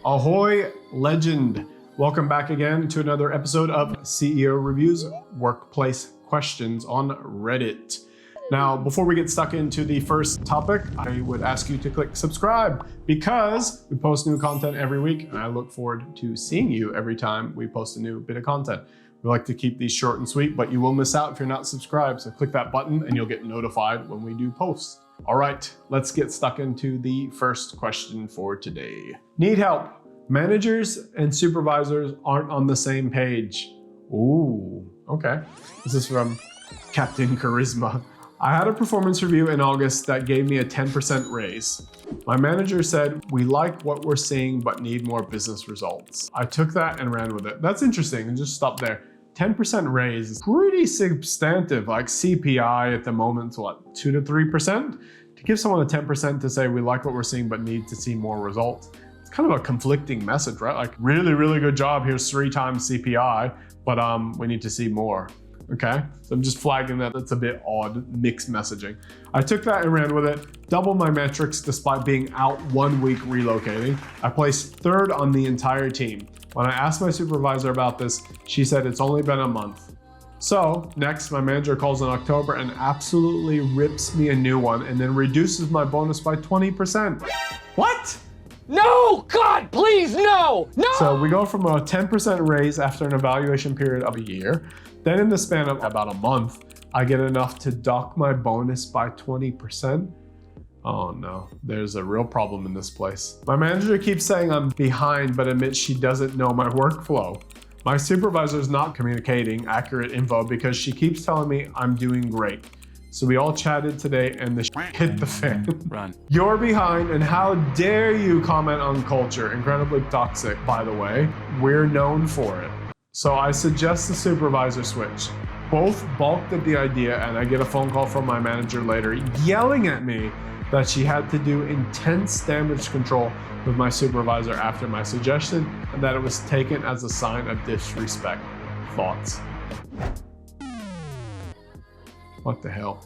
Ahoy, legend. Welcome back again to another episode of CEO Reviews Workplace Questions on Reddit. Now, before we get stuck into the first topic, I would ask you to click subscribe because we post new content every week and I look forward to seeing you every time we post a new bit of content. We like to keep these short and sweet, but you will miss out if you're not subscribed. So click that button and you'll get notified when we do post. All right, let's get stuck into the first question for today. Need help. Managers and supervisors aren't on the same page. Ooh, okay. This is from Captain Charisma. I had a performance review in August that gave me a 10% raise. My manager said, we like what we're seeing, but need more business results. I took that and ran with it. That's interesting, and just stop there. 10% raise is pretty substantive, like CPI at the moment, what, 2 to 3%? To give someone a 10% to say, we like what we're seeing, but need to see more results. It's kind of a conflicting message, right? Like, really, really good job. Here's 3 times CPI, but we need to see more. Okay, so I'm just flagging that that's a bit odd, mixed messaging. I took that and ran with it, doubled my metrics despite being out 1 week relocating. I placed 3rd on the entire team. When I asked my supervisor about this, she said it's only been a month. So next, my manager calls in October and absolutely rips me a new one and then reduces my bonus by 20%. What? No, God, please, no, no! So we go from a 10% raise after an evaluation period of a year. Then in the span of about a month, I get enough to dock my bonus by 20%. Oh no, there's a real problem in this place. My manager keeps saying I'm behind, but admits she doesn't know my workflow. My supervisor is not communicating accurate info because she keeps telling me I'm doing great. So we all chatted today and the hit the fan. Run. You're behind and how dare you comment on culture? Incredibly toxic, by the way. We're known for it. So I suggest the supervisor switch. Both balked at the idea and I get a phone call from my manager later yelling at me that she had to do intense damage control with my supervisor after my suggestion and that it was taken as a sign of disrespect. Thoughts? What the hell?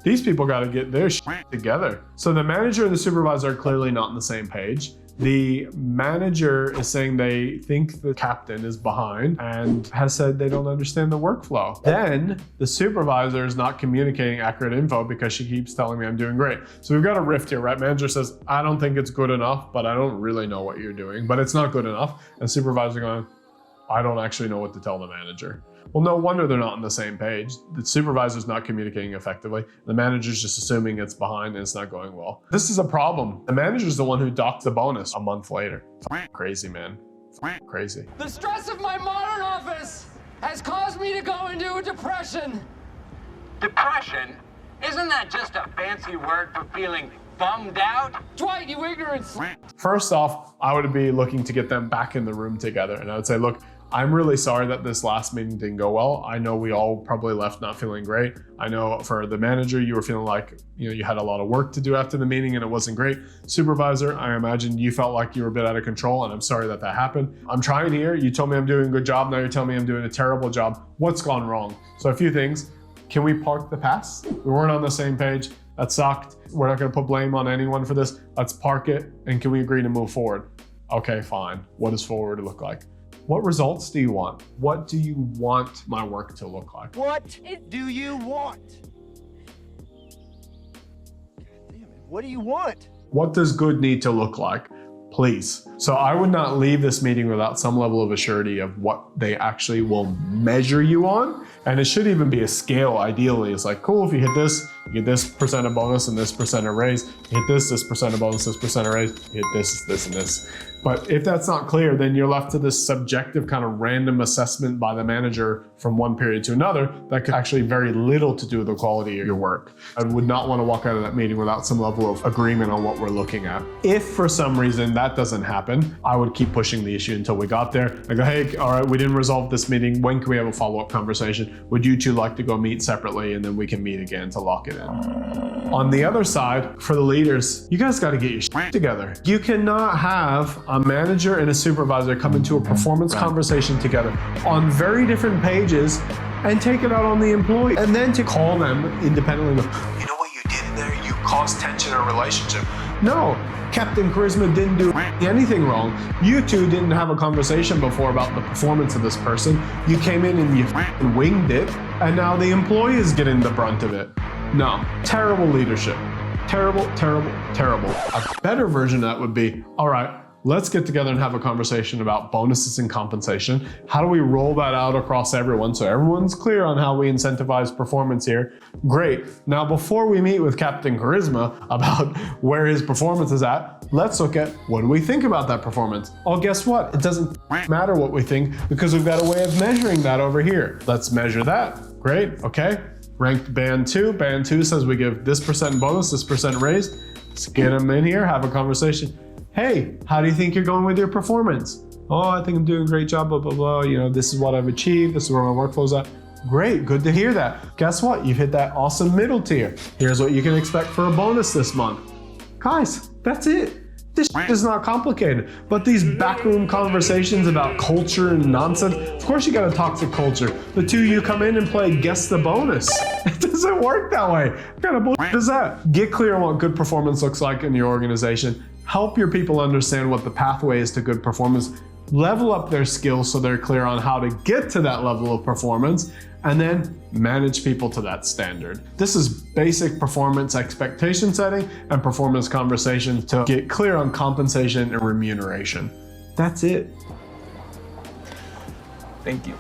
These people got to get their shit together. So the manager and the supervisor are clearly not on the same page. The manager is saying they think the captain is behind and has said they don't understand the workflow. Then the supervisor is not communicating accurate info because she keeps telling me I'm doing great. So we've got a rift here, right? Manager says, I don't think it's good enough, but I don't really know what you're doing, but it's not good enough. And supervisor going, I don't actually know what to tell the manager. Well, no wonder they're not on the same page. The supervisor's not communicating effectively. The manager's just assuming it's behind and it's not going well. This is a problem. The manager's the one who docked the bonus a month later. Crazy, man. Crazy. The stress of my modern office has caused me to go into a depression. Depression? Isn't that just a fancy word for feeling bummed out? Dwight, you ignorance. First off, I would be looking to get them back in the room together. And I would say, look, I'm really sorry that this last meeting didn't go well. I know we all probably left not feeling great. I know for the manager, you were feeling like you had a lot of work to do after the meeting and it wasn't great. Supervisor, I imagine you felt like you were a bit out of control and I'm sorry that that happened. I'm trying here. You told me I'm doing a good job. Now you're telling me I'm doing a terrible job. What's gone wrong? So a few things. Can we park the past? We weren't on the same page. That sucked. We're not going to put blame on anyone for this. Let's park it. And can we agree to move forward? Okay, fine. What does forward look like? What results do you want? What do you want my work to look like? What do you want? God damn it, what do you want? What does good need to look like? Please. So I would not leave this meeting without some level of assurity of what they actually will measure you on. And it should even be a scale, ideally. It's like, cool, if you hit this, you get this percent of bonus and this percent of raise. You hit this percent of bonus, this percent of raise. You hit this, and this. But if that's not clear, then you're left to this subjective kind of random assessment by the manager from one period to another that could actually very little to do with the quality of your work. I would not want to walk out of that meeting without some level of agreement on what we're looking at. If for some reason that doesn't happen, I would keep pushing the issue until we got there. I go, hey, all right, we didn't resolve this meeting. When can we have a follow-up conversation? Would you two like to go meet separately and then we can meet again to lock it in? On the other side, for the leaders, you guys got to get your shit together. You cannot have a manager and a supervisor come into a performance conversation together on very different pages and take it out on the employee. And then to call them independently, you know what you did in there? You caused tension in a relationship. No, Captain Charisma didn't do anything wrong. You two didn't have a conversation before about the performance of this person. You came in and you winged it, and now the employee is getting the brunt of it. No, terrible leadership. Terrible, terrible, terrible. A better version of that would be, all right, let's get together and have a conversation about bonuses and compensation. How do we roll that out across everyone so everyone's clear on how we incentivize performance here? Great. Now, before we meet with Captain Charisma about where his performance is at, let's look at what do we think about that performance. Oh, guess what? It doesn't matter what we think because we've got a way of measuring that over here. Let's measure that. Great. Okay. Ranked band 2. Band 2 says we give this % bonus, this % raise. Let's get them in here, have a conversation. Hey, how do you think you're going with your performance? Oh, I think I'm doing a great job, blah, blah, blah. You know, this is what I've achieved. This is where my workflow's at. Great, good to hear that. Guess what? You've hit that awesome middle tier. Here's what you can expect for a bonus this month. Guys, that's it. This is not complicated, but these backroom conversations about culture and nonsense, of course you got a toxic culture. The two of you come in and play guess the bonus. It doesn't work that way. What kind of bullshit is that? Get clear on what good performance looks like in your organization. Help your people understand what the pathway is to good performance. Level up their skills so they're clear on how to get to that level of performance, and then manage people to that standard. This is basic performance expectation setting and performance conversation to get clear on compensation and remuneration. That's it. Thank you.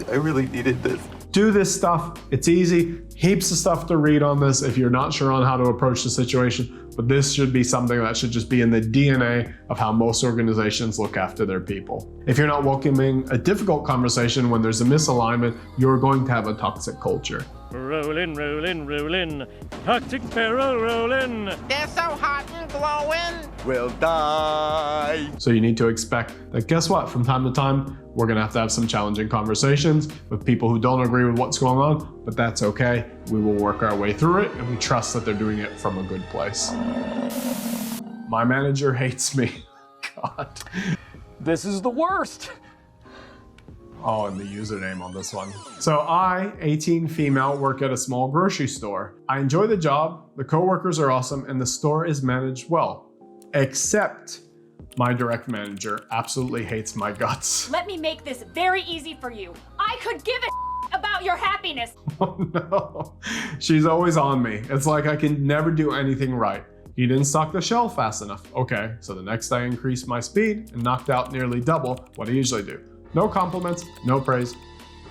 I really needed this. Do this stuff. It's easy. Heaps of stuff to read on this if you're not sure on how to approach the situation, but this should be something that should just be in the DNA of how most organizations look after their people. If you're not welcoming a difficult conversation when there's a misalignment, you're going to have a toxic culture. Rollin', rollin', rollin', toxic barrel rollin'. They're so hot and glowing. We'll die. So you need to expect that, guess what? From time to time, we're gonna have to have some challenging conversations with people who don't agree with what's going on, but that's okay. We will work our way through it, and we trust that they're doing it from a good place. My manager hates me. God. This is the worst. Oh, and the username on this one. So I, 18 female, work at a small grocery store. I enjoy the job, the coworkers are awesome, and the store is managed well. Except my direct manager absolutely hates my guts. Let me make this very easy for you. I could give a about your happiness. Oh no. She's always on me. It's like I can never do anything right. You didn't stock the shelf fast enough. Okay, so the next I increased my speed and knocked out nearly double what I usually do. No compliments, no praise,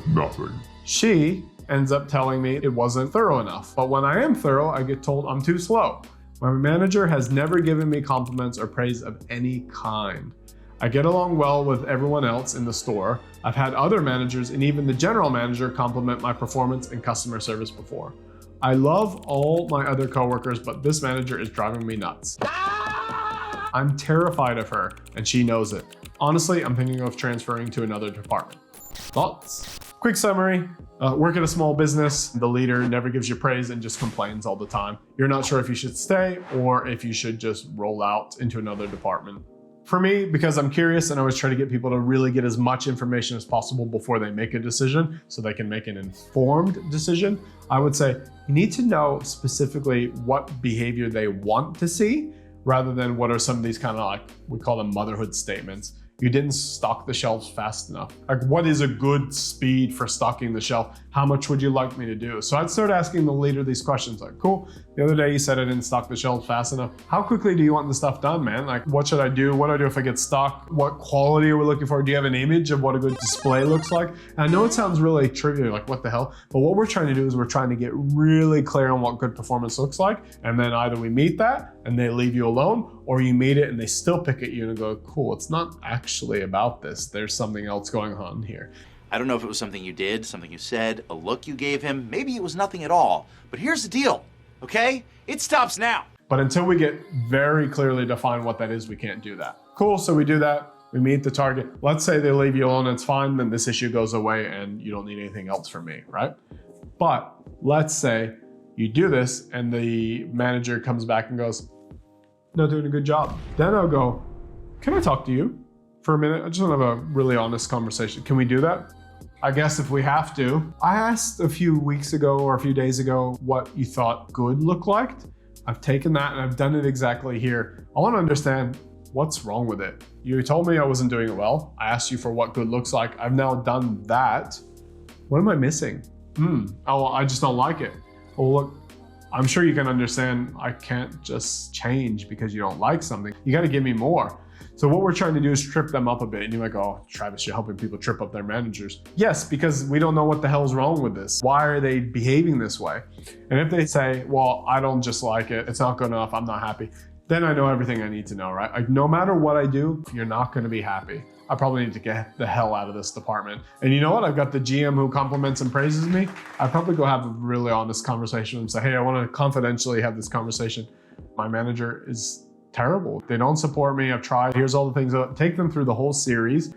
nothing. She ends up telling me it wasn't thorough enough. But when I am thorough, I get told I'm too slow. My manager has never given me compliments or praise of any kind. I get along well with everyone else in the store. I've had other managers and even the general manager compliment my performance and customer service before. I love all my other coworkers, but this manager is driving me nuts. I'm terrified of her, and she knows it. Honestly, I'm thinking of transferring to another department. Thoughts? Quick summary. Work at a small business. The leader never gives you praise and just complains all the time. You're not sure if you should stay or if you should just roll out into another department. For me, because I'm curious and I always try to get people to really get as much information as possible before they make a decision so they can make an informed decision, I would say you need to know specifically what behavior they want to see rather than what are some of these kind of, like, we call them motherhood statements. You didn't stock the shelves fast enough. Like, what is a good speed for stocking the shelf? How much would you like me to do? So I'd start asking the leader these questions like, cool, the other day you said I didn't stock the shelves fast enough. How quickly do you want the stuff done, man? Like, what should I do? What do I do if I get stuck? What quality are we looking for? Do you have an image of what a good display looks like? And I know it sounds really trivial, like what the hell? But what we're trying to do is we're trying to get really clear on what good performance looks like. And then either we meet that and they leave you alone, or you meet it and they still pick at you and go, cool, it's not actually about this. There's something else going on here. I don't know if it was something you did, something you said, a look you gave him, maybe it was nothing at all. But here's the deal, okay? It stops now. But until we get very clearly defined what that is, we can't do that. Cool, so we do that, we meet the target. Let's say they leave you alone, it's fine, then this issue goes away and you don't need anything else from me, right? But let's say you do this and the manager comes back and goes, not doing a good job. Then I'll go, can I talk to you for a minute? I just want to have a really honest conversation. Can we do that? I guess if we have to. I asked a few weeks ago or a few days ago what you thought good looked like. I've taken that and I've done it exactly here. I want to understand what's wrong with it. You told me I wasn't doing it well. I asked you for what good looks like. I've now done that. What am I missing? Oh, I just don't like it. Oh, look, I'm sure you can understand I can't just change because you don't like something. You got to give me more. So what we're trying to do is trip them up a bit. And you might go, oh, Travis, you're helping people trip up their managers. Yes, because we don't know what the hell's wrong with this. Why are they behaving this way? And if they say, well, I don't just like it, it's not good enough, I'm not happy, then I know everything I need to know, right? Like, no matter what I do, you're not going to be happy. I probably need to get the hell out of this department. And you know what? I've got the GM who compliments and praises me. I'd probably go have a really honest conversation and say, hey, I want to confidentially have this conversation. My manager is terrible. They don't support me. I've tried. Here's all the things. Take them through the whole series.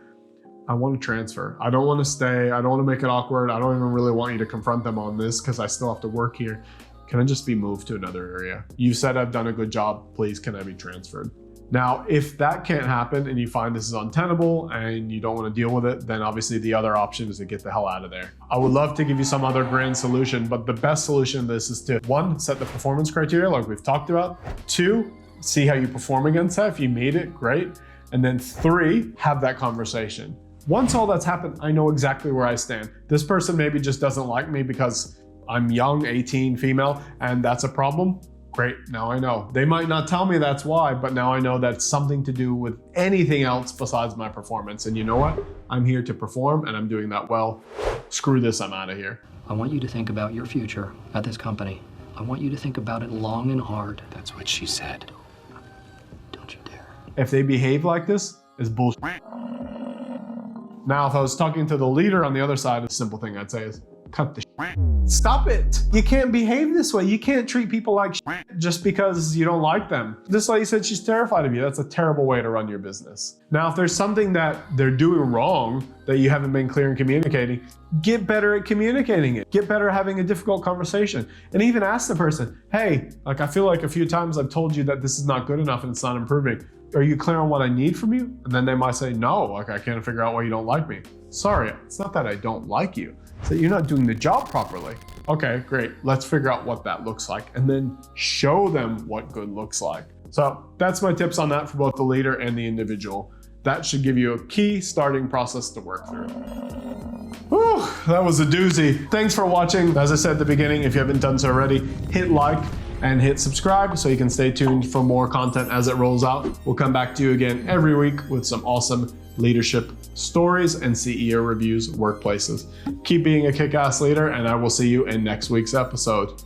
I want to transfer. I don't want to stay. I don't want to make it awkward. I don't even really want you to confront them on this because I still have to work here. Can I just be moved to another area? You said I've done a good job. Please, can I be transferred? Now, if that can't happen and you find this is untenable and you don't want to deal with it, then obviously the other option is to get the hell out of there. I would love to give you some other grand solution, but the best solution to this is to, 1, set the performance criteria like we've talked about. 2, see how you perform against that. If you meet it, great. And then 3, have that conversation. Once all that's happened, I know exactly where I stand. This person maybe just doesn't like me because I'm young, 18, female, and that's a problem. Great, now I know. They might not tell me that's why, but now I know that's something to do with anything else besides my performance. And you know what? I'm here to perform and I'm doing that well. Screw this, I'm out of here. I want you to think about your future at this company. I want you to think about it long and hard. That's what she said. Don't you dare. If they behave like this, it's bullshit. Now, if I was talking to the leader on the other side, the simple thing I'd say is, cut the shit. Stop it. You can't behave this way. You can't treat people like shit just because you don't like them. This lady said she's terrified of you. That's a terrible way to run your business. Now, if there's something that they're doing wrong that you haven't been clear in communicating, get better at communicating it. Get better at having a difficult conversation. And even ask the person, hey, like I feel like a few times I've told you that this is not good enough and it's not improving. Are you clear on what I need from you? And then they might say, no, like I can't figure out why you don't like me. Sorry, it's not that I don't like you. It's that you're not doing the job properly. Okay, great. Let's figure out what that looks like and then show them what good looks like. So that's my tips on that for both the leader and the individual. That should give you a key starting process to work through. Whew, that was a doozy. Thanks for watching. As I said at the beginning, if you haven't done so already, hit like and hit subscribe so you can stay tuned for more content as it rolls out. We'll come back to you again every week with some awesome leadership stories and CEO reviews workplaces. Keep being a kick-ass leader, and I will see you in next week's episode.